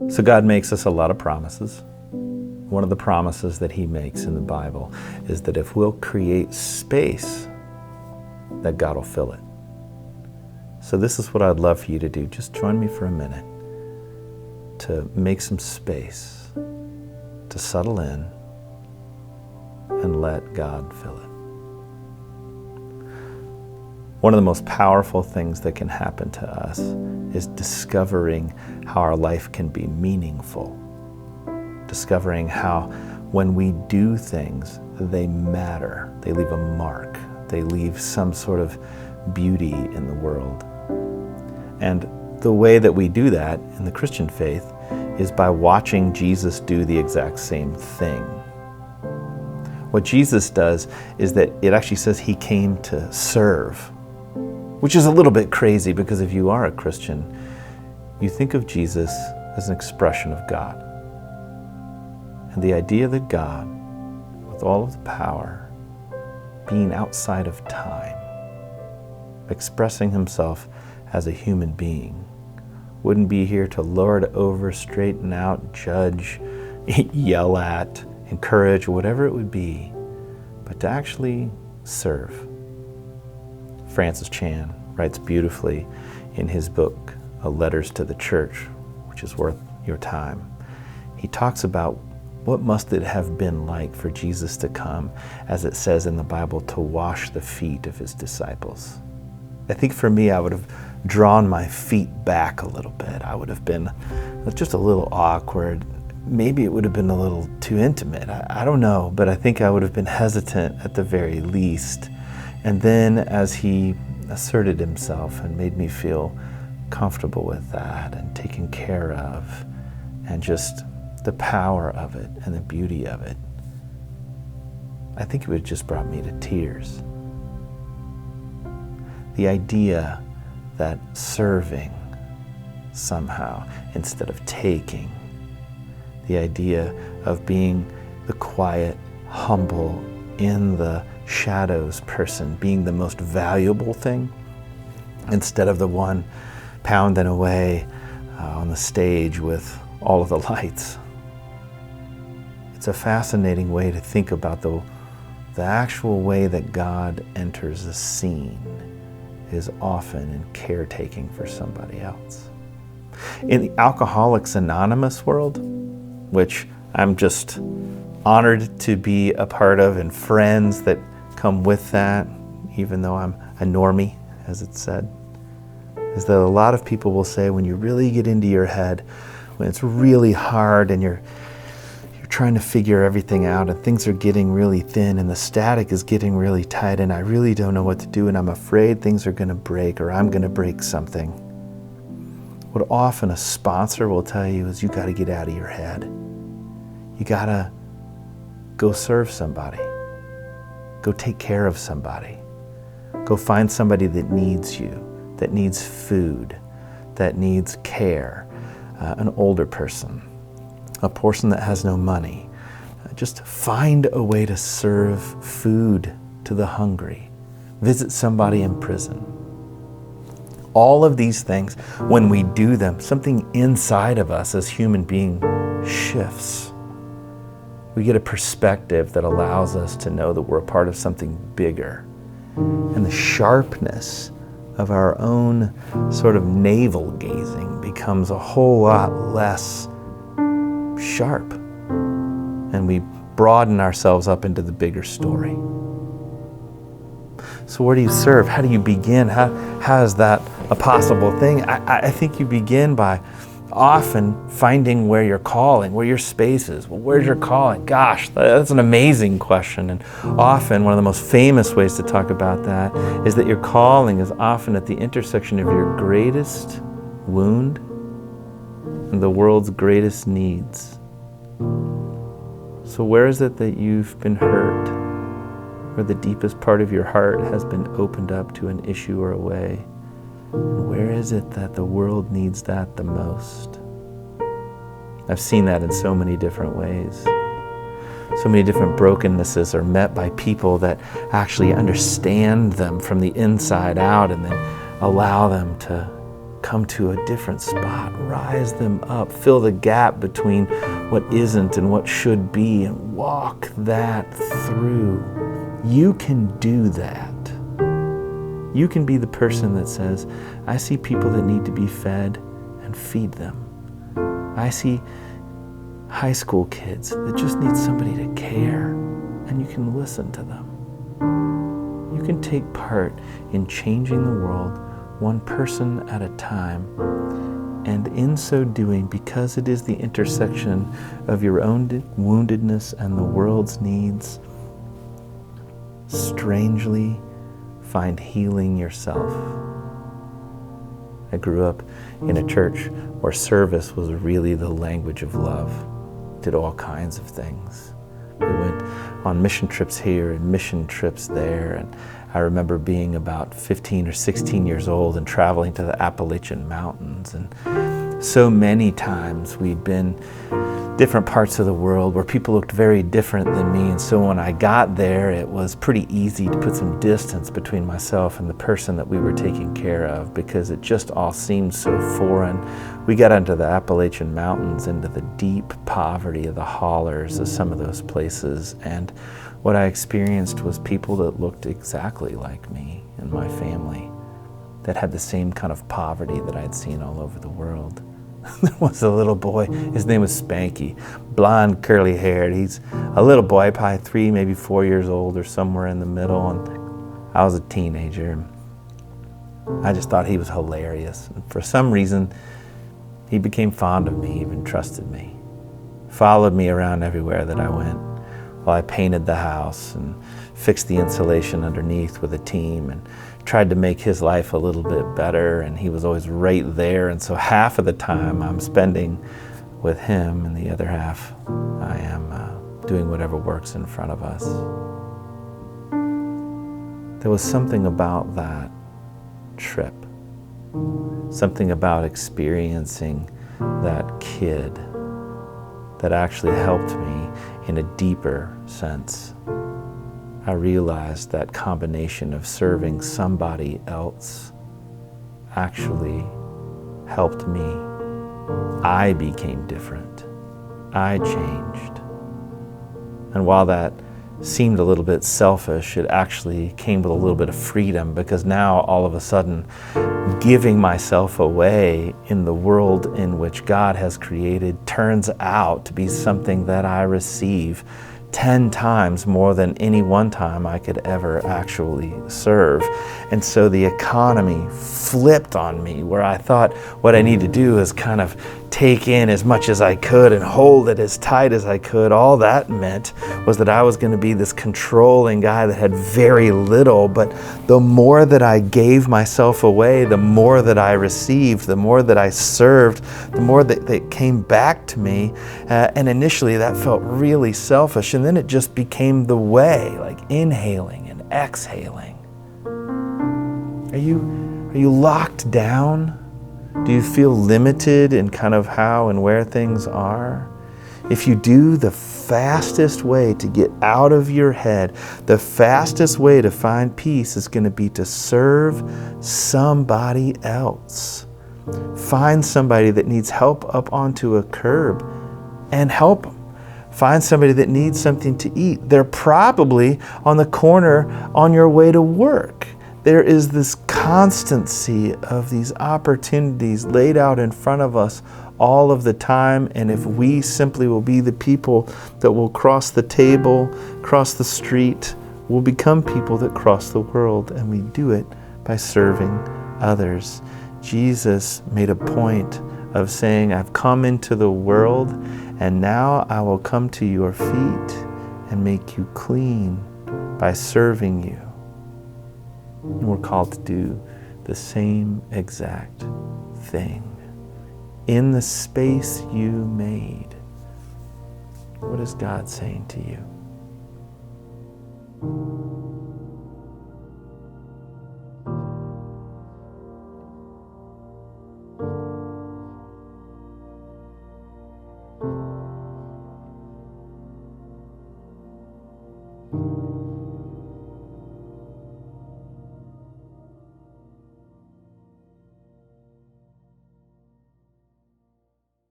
So God makes us a lot of promises. One of the promises that he makes in the Bible is that if we'll create space, that God will fill it. So this is what I'd love for you to do. Just join me for a minute to make some space, to settle in and let God fill it. One of the most powerful things that can happen to us is discovering how our life can be meaningful. Discovering how when we do things, they matter. They leave a mark. They leave some sort of beauty in the world. And the way that we do that in the Christian faith is by watching Jesus do the exact same thing. What Jesus does is that it actually says he came to serve, which is a little bit crazy because if you are a Christian, you think of Jesus as an expression of God. And the idea that God, with all of the power, being outside of time, expressing himself as a human being, wouldn't be here to lord over, straighten out, judge, yell at, encourage, whatever it would be, but to actually serve. Francis Chan writes beautifully in his book, Letters to the Church, which is worth your time. He talks about what must it have been like for Jesus to come, as it says in the Bible, to wash the feet of his disciples. I think for me, I would have drawn my feet back a little bit. I would have been just a little awkward. Maybe it would have been a little too intimate. I don't know, but I think I would have been hesitant at the very least. And then as he asserted himself and made me feel comfortable with that and taken care of, and just the power of it and the beauty of it, I think it would have just brought me to tears. The idea that serving somehow instead of taking, the idea of being the quiet, humble, in the shadows person, being the most valuable thing instead of the one pounding away on the stage with all of the lights. It's a fascinating way to think about the actual way that God enters a scene is often in caretaking for somebody else. In the Alcoholics Anonymous world, which I'm just honored to be a part of, and friends that come with that, even though I'm a normie, as it's said, is that a lot of people will say when you really get into your head, when it's really hard and you're trying to figure everything out and things are getting really thin and the static is getting really tight and I really don't know what to do and I'm afraid things are going to break or I'm going to break something. What often a sponsor will tell you is you got to get out of your head. You got to go serve somebody. Go take care of somebody. Go find somebody that needs you, that needs food, that needs care, an older person, a person that has no money. Just find a way to serve food to the hungry. Visit somebody in prison. All of these things, when we do them, something inside of us as human beings shifts. We get a perspective that allows us to know that we're a part of something bigger. And the sharpness of our own sort of navel gazing becomes a whole lot less sharp, and we broaden ourselves up into the bigger story. So where do you serve? How do you begin? How is that a possible thing? I think you begin by often finding where your calling, where your space is. Well, where's your calling? Gosh, that's an amazing question. And often one of the most famous ways to talk about that is that your calling is often at the intersection of your greatest wound and the world's greatest needs. So where is it that you've been hurt? Where the deepest part of your heart has been opened up to an issue or a way? And where is it that the world needs that the most? I've seen that in so many different ways. So many different brokennesses are met by people that actually understand them from the inside out and then allow them to come to a different spot. Rise them up. Fill the gap between what isn't and what should be, and walk that through. You can do that. You can be the person that says, I see people that need to be fed, and feed them. I see high school kids that just need somebody to care, and you can listen to them. You can take part in changing the world one person at a time, and in so doing, because it is the intersection of your own woundedness and the world's needs, strangely find healing yourself. I grew up in a church where service was really the language of love. Did all kinds of things. We went on mission trips here and mission trips there, and I remember being about 15 or 16 years old and traveling to the Appalachian Mountains, and so many times we'd been different parts of the world where people looked very different than me, and so when I got there, it was pretty easy to put some distance between myself and the person that we were taking care of, because it just all seemed so foreign. We got into the Appalachian Mountains, into the deep poverty of the hollers of some of those places, and what I experienced was people that looked exactly like me and my family, that had the same kind of poverty that I'd seen all over the world. There was a little boy, his name was Spanky, blonde, curly haired. He's a little boy, probably 3, maybe 4 years old or somewhere in the middle, and I was a teenager. And I just thought he was hilarious. And for some reason, he became fond of me, even trusted me, followed me around everywhere that I went while I painted the house and fixed the insulation underneath with a team and tried to make his life a little bit better, and he was always right there. And so half of the time I'm spending with him, and the other half I am doing whatever works in front of us. There was something about that trip, something about experiencing that kid that actually helped me in a deeper sense. I realized that combination of serving somebody else actually helped me. I became different. I changed. And while that seemed a little bit selfish, it actually came with a little bit of freedom, because now all of a sudden, giving myself away in the world in which God has created turns out to be something that I receive 10 times more than any one time I could ever actually serve. And so the economy flipped on me, where I thought what I need to do is kind of take in as much as I could and hold it as tight as I could. All that meant was that I was going to be this controlling guy that had very little, but the more that I gave myself away, the more that I received, the more that I served, the more that came back to me. And initially that felt really selfish, and then it just became the way, like inhaling and exhaling. Are you locked down? Do you feel limited in kind of how and where things are? If you do, the fastest way to get out of your head, the fastest way to find peace is going to be to serve somebody else. Find somebody that needs help up onto a curb and help them. Find somebody that needs something to eat. They're probably on the corner on your way to work. There is this constancy of these opportunities laid out in front of us all of the time, and if we simply will be the people that will cross the table, cross the street, we'll become people that cross the world, and we do it by serving others. Jesus made a point of saying, I've come into the world, and now I will come to your feet and make you clean by serving you. And we're called to do the same exact thing. In the space you made, what is God saying to you?